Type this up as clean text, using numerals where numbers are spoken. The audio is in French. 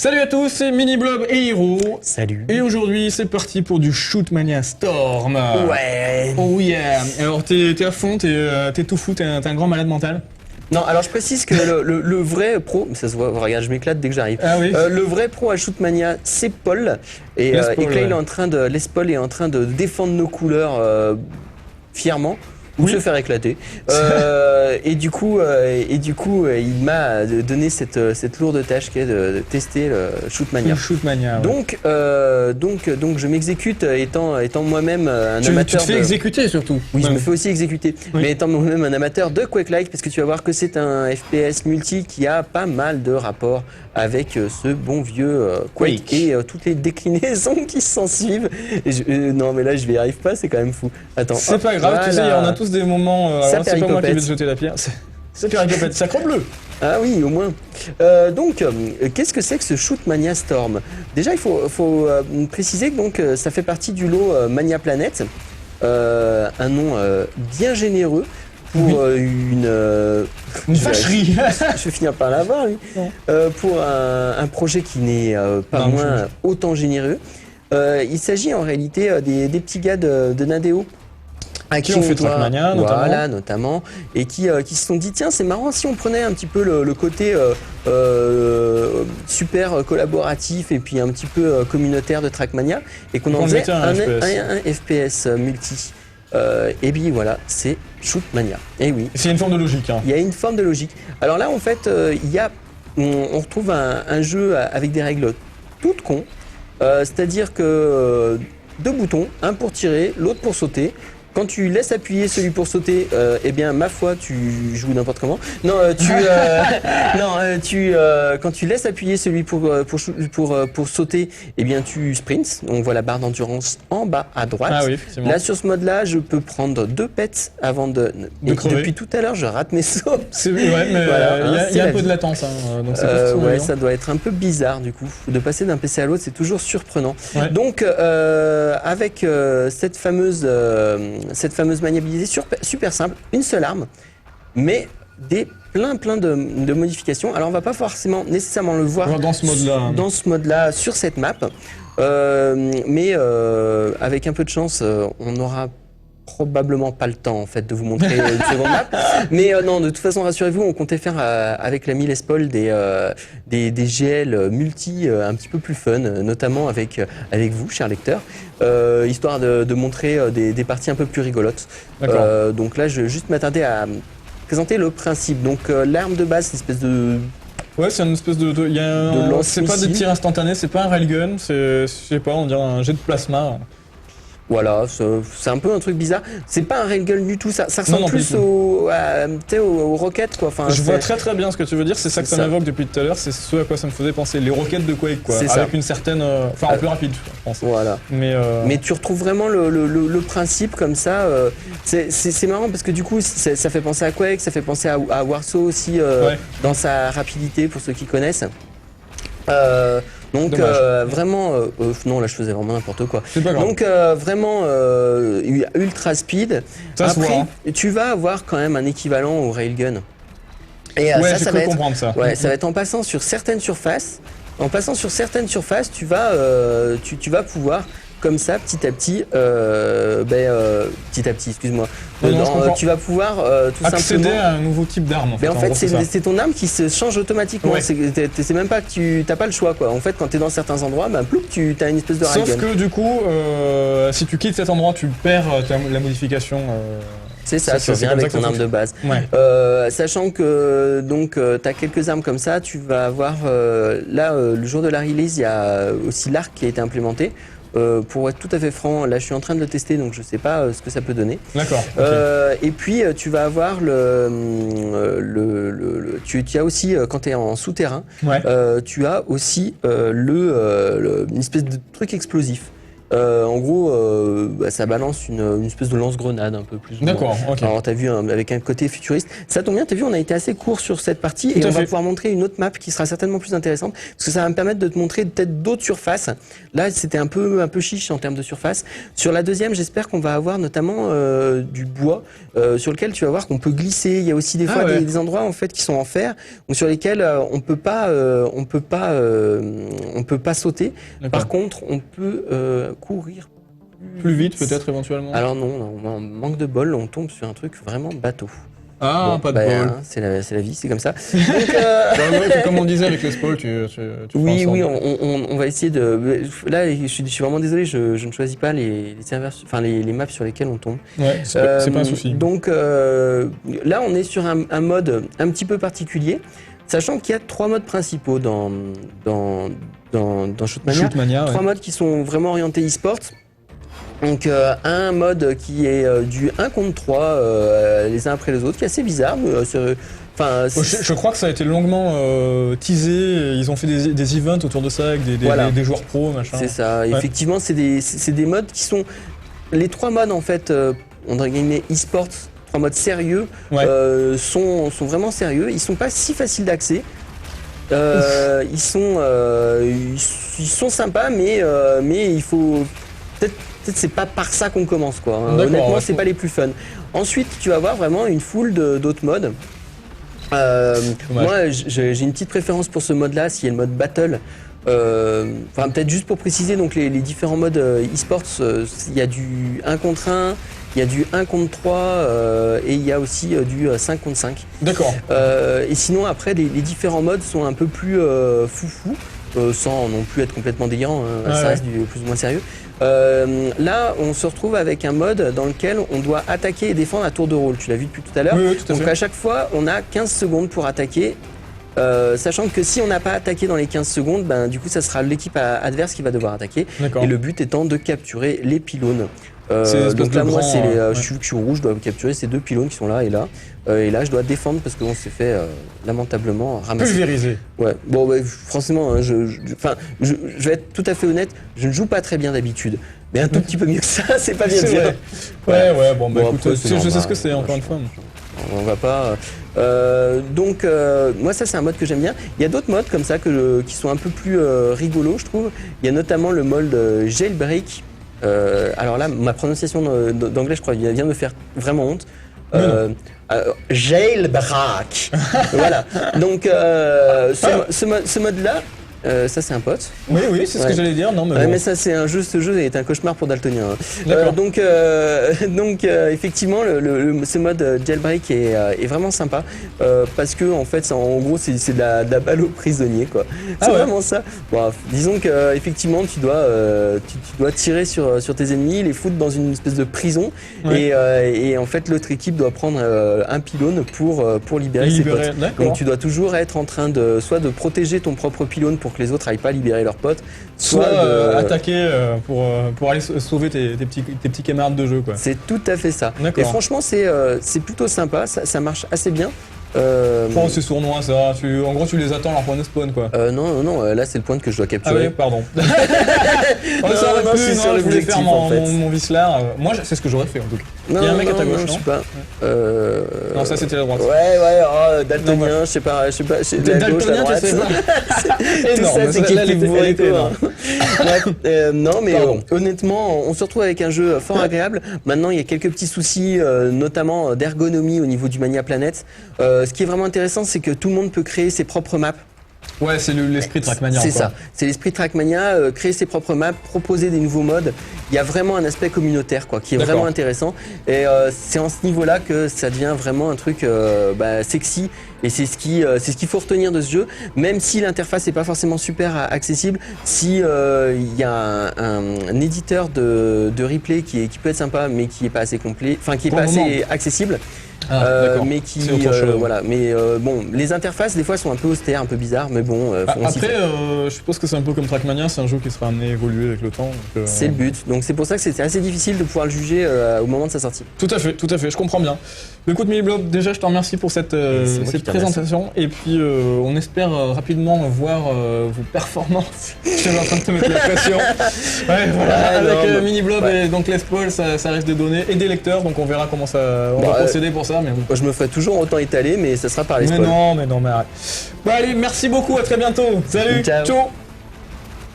Salut à tous, c'est Miniblob et Hiro. Salut. Et aujourd'hui, c'est parti pour du Shootmania Storm. Ouais. Oh yeah. Alors, t'es à fond, t'es tout fou, t'es un grand malade mental. Non, alors je précise que le vrai pro, ça se voit, regarde, je m'éclate dès que j'arrive. Ah oui. Le vrai pro à Shootmania, c'est Paul. Et que là, il est en train de, Paul est en train de défendre nos couleurs fièrement. Ou se faire éclater. Et du coup, il m'a donné cette lourde tâche qui est de tester le Shootmania. Shootmania. Ouais. Donc, je m'exécute étant moi-même un amateur. Tu te fais exécuter surtout. Oui, je me fais aussi exécuter. Oui. Mais étant moi-même un amateur de Quake-like, parce que tu vas voir que c'est un FPS multi qui a pas mal de rapports avec ce bon vieux Quake et toutes les déclinaisons qui s'en suivent. Non, mais là, je n'y arrive pas, c'est quand même fou. Attends. C'est pas grave, voilà. Tu sais, on a tous des moments. C'est pas moi qui vais te jeter la pierre. C'est Péricopette, sacre bleu. Ah oui, au moins. Qu'est-ce que c'est que ce Shootmania Storm? Déjà, il faut préciser que donc, ça fait partie du lot Mania Planet, un nom bien généreux pour une vacherie. Je vais finir par l'avoir, oui. Pour un projet qui n'est pas moins autant généreux. Il s'agit en réalité des petits gars de Nadeo. Qui ont fait Trackmania, notamment. Voilà, notamment. Et qui se sont dit, tiens, c'est marrant si on prenait un petit peu le côté super collaboratif et puis un petit peu communautaire de Trackmania et qu'on en faisait un FPS multi. Et bien voilà, c'est Shootmania. Et oui. C'est une forme de logique. Hein. Il y a une forme de logique. Alors là, en fait, on retrouve un jeu avec des règles toutes cons. C'est-à-dire que deux boutons, un pour tirer, l'autre pour sauter. Quand tu laisses appuyer celui pour sauter, eh bien, ma foi, tu joues n'importe comment. Non, quand tu laisses appuyer celui pour sauter, eh bien, tu sprints. On voit la barre d'endurance en bas à droite. Ah oui, effectivement. Là, sur ce mode-là, je peux prendre 2 pets avant de crever. Depuis tout à l'heure, je rate mes sauts. C'est ouais, mais voilà, il y a un peu de latence. Hein, donc ouais, ça doit être un peu bizarre, du coup. De passer d'un PC à l'autre, c'est toujours surprenant. Ouais. Donc, avec cette fameuse maniabilité super simple, une seule arme, mais plein de modifications. Alors on va pas forcément nécessairement le voir dans ce mode-là, sur cette map, mais avec un peu de chance, on n'aura probablement pas le temps en fait de vous montrer une seconde map. Mais non, de toute façon, rassurez-vous, on comptait faire avec l'ami Les Paul des GL multi un petit peu plus fun, notamment avec vous, chers lecteurs, histoire de montrer des parties un peu plus rigolotes. Donc là, je vais juste m'attarder à présenter le principe. Donc l'arme de base, c'est une espèce de... Ouais, c'est une espèce de c'est pas des tirs instantanés, c'est pas un railgun, c'est, je sais pas, on dirait un jet de plasma. Voilà, c'est un peu un truc bizarre. C'est pas un railgun du tout, ça ressemble plus aux roquettes, quoi. Enfin, je vois très bien ce que tu veux dire, c'est ça que ça m'évoque depuis tout à l'heure, c'est ce à quoi ça me faisait penser, les roquettes de Quake, quoi. Avec une certaine... Enfin, un peu rapide, je pense. Voilà. Mais tu retrouves vraiment le principe comme ça. C'est marrant parce que du coup, ça fait penser à Quake, ça fait penser à Warsaw aussi, dans sa rapidité, pour ceux qui connaissent. Donc vraiment, non là je faisais vraiment n'importe quoi. Donc vraiment ultra speed. Ça après, tu vas avoir quand même un équivalent au railgun. Et ça va comprendre ça. Ouais, ça va être en passant sur certaines surfaces. En passant sur certaines surfaces, tu vas pouvoir comme ça, petit à petit, excuse-moi. Tu vas pouvoir tout accéder simplement à un nouveau type d'arme. En fait, c'est ton arme qui se change automatiquement. Ouais. C'est même pas que tu n'as pas le choix, quoi. En fait, quand tu es dans certains endroits, tu as une espèce de railgun. Sauf que du coup, si tu quittes cet endroit, tu perds la modification. C'est ça, tu reviens avec ton arme de base. Ouais. Sachant que tu as quelques armes comme ça, tu vas avoir le jour de la release, il y a aussi l'arc qui a été implémenté. Pour être tout à fait franc, là je suis en train de le tester, donc je sais pas ce que ça peut donner. D'accord. Et puis tu vas avoir tu as aussi, quand tu es en souterrain, tu as aussi une espèce de truc explosif. En gros, ça balance une espèce de lance-grenade un peu plus. D'accord, ok. Alors t'as vu avec un côté futuriste. Ça tombe bien, t'as vu, on a été assez court sur cette partie et on va pouvoir montrer une autre map qui sera certainement plus intéressante parce que ça va me permettre de te montrer peut-être d'autres surfaces. Là, c'était un peu chiche en termes de surface. Sur la deuxième, j'espère qu'on va avoir notamment du bois sur lequel tu vas voir qu'on peut glisser. Il y a aussi des fois des endroits en fait qui sont en fer ou sur lesquels on peut pas sauter. Par contre, on peut courir plus vite peut-être éventuellement. Alors non, on manque de bol, on tombe sur un truc vraiment bateau. Ah, bon, pas de bol. Hein, c'est la vie, c'est comme ça. Donc, comme on disait avec les spoils, tu oui, on va essayer de. Là, je suis vraiment désolé, je ne choisis pas les serveurs, enfin les maps sur lesquels on tombe. Ouais, c'est pas un souci. Donc là, on est sur un mode un petit peu particulier, sachant qu'il y a 3 modes principaux dans Shootmania. 3 modes qui sont vraiment orientés e-sport. Donc un mode qui est du 1 contre 3 les uns après les autres, qui est assez bizarre. Mais, je crois que ça a été longuement teasé. Ils ont fait des events autour de ça avec des joueurs pros, machin. C'est ça. Ouais. Effectivement, c'est des modes qui sont les 3 modes en fait. On dirait gagner e-sport, 3 modes sérieux, sont vraiment sérieux. Ils sont pas si faciles d'accès. Ils sont sympas, mais il faut peut-être c'est pas par ça qu'on commence quoi. Honnêtement, c'est pas les plus fun. Ensuite, tu vas voir vraiment une foule d'autres modes. Moi, j'ai une petite préférence pour ce mode-là, s'il y a le mode battle. Enfin, peut-être juste pour préciser, donc les différents modes e-sports, il y a du 1 contre 1, il y a du 1 contre 3 et il y a aussi du 5 contre 5. D'accord. Et sinon, après, les différents modes sont un peu plus foufou, sans non plus être complètement délirant, ça reste du plus ou moins sérieux. Là, on se retrouve avec un mode dans lequel on doit attaquer et défendre à tour de rôle. Tu l'as vu depuis tout à l'heure. Oui, tout à fait. Donc à chaque fois, on a 15 secondes pour attaquer. Sachant que si on n'a pas attaqué dans les 15 secondes, du coup ça sera l'équipe adverse qui va devoir attaquer. Et le but étant de capturer les pylônes. Donc là, moi, je suis rouge, je dois capturer ces 2 pylônes qui sont là et là. Et là, je dois défendre parce qu'on s'est fait lamentablement ramasser. Pulvériser. Ouais. Bon, franchement, je vais être tout à fait honnête, je ne joue pas très bien d'habitude. Mais un tout petit peu mieux que ça, c'est pas bien dire. Ouais, bon, écoute, après, je sais ce que c'est, encore une fois. On va pas. Donc, moi, ça, c'est un mode que j'aime bien. Il y a d'autres modes comme ça qui sont un peu plus rigolos, je trouve. Il y a notamment le mode jailbreak. Alors là, ma prononciation d'anglais, je crois, vient de me faire vraiment honte. Jailbreak. Voilà. Donc, ce mode-là, ça c'est un pote. Oui, c'est ce que j'allais dire. Non, mais ça c'est un jeu. Ce jeu est un cauchemar pour daltonien. Donc effectivement, ce mode jailbreak est vraiment sympa parce que en fait, en gros, c'est de la balle aux prisonniers quoi. C'est vraiment ça. Bon, disons que effectivement, tu dois tirer sur tes ennemis, les foutre dans une espèce de prison et en fait, l'autre équipe doit prendre un pylône pour libérer ses potes. Donc tu dois toujours être en train soit de protéger ton propre pylône pour que les autres n'aillent pas libérer leurs potes, soit attaquer pour aller sauver tes petits camarades de jeu quoi. C'est tout à fait ça. Et franchement c'est plutôt sympa, ça marche assez bien. C'est sournois ça, en gros tu les attends à leur point de spawn quoi. Non, là c'est le point que je dois capturer. Ah oui, pardon. Je voulais faire mon Vislar. Moi c'est ce que j'aurais fait en tout cas. Il y a un mec à ta gauche, non? Je sais pas. Non, ça c'était la droite. Ouais, daltonien, je sais pas, de la gauche, la droite. Tout ça c'est l'équipe bourrée quoi. Non mais honnêtement, on se retrouve avec un jeu fort agréable. Maintenant il y a quelques petits soucis, notamment d'ergonomie au niveau du Mania Planet. Ce qui est vraiment intéressant, c'est que tout le monde peut créer ses propres maps. Ouais, c'est l'esprit Trackmania. C'est ça, c'est l'esprit Trackmania, créer ses propres maps, proposer des nouveaux modes. Il y a vraiment un aspect communautaire quoi, qui est vraiment intéressant. Et c'est en ce niveau-là que ça devient vraiment un truc sexy. Et c'est ce qu'il faut retenir de ce jeu, même si l'interface n'est pas forcément super accessible. Si il y a un éditeur de replay qui peut être sympa, mais qui est pas assez complet, enfin qui est pas assez accessible. mais qui voilà. Mais bon, les interfaces des fois sont un peu austères, un peu bizarres, mais bon. Après, je suppose que c'est un peu comme Trackmania, c'est un jeu qui sera amené à évoluer avec le temps. C'est le but. Donc c'est pour ça que c'était assez difficile de pouvoir le juger au moment de sa sortie. Tout à fait, je comprends bien. Écoute Milliblob, déjà je te remercie pour cette présentation et puis on espère rapidement voir vos performances. Je suis en train de te mettre la pression. Ouais, voilà, avec Milliblob et donc Les Paul, ça reste des données et des lecteurs, donc on verra comment on va procéder pour ça. Mais bon. Je me ferai toujours autant étaler, mais ça sera par Les Paul. Mais non, mais arrête. Bon allez, merci beaucoup, à très bientôt. Salut, ciao.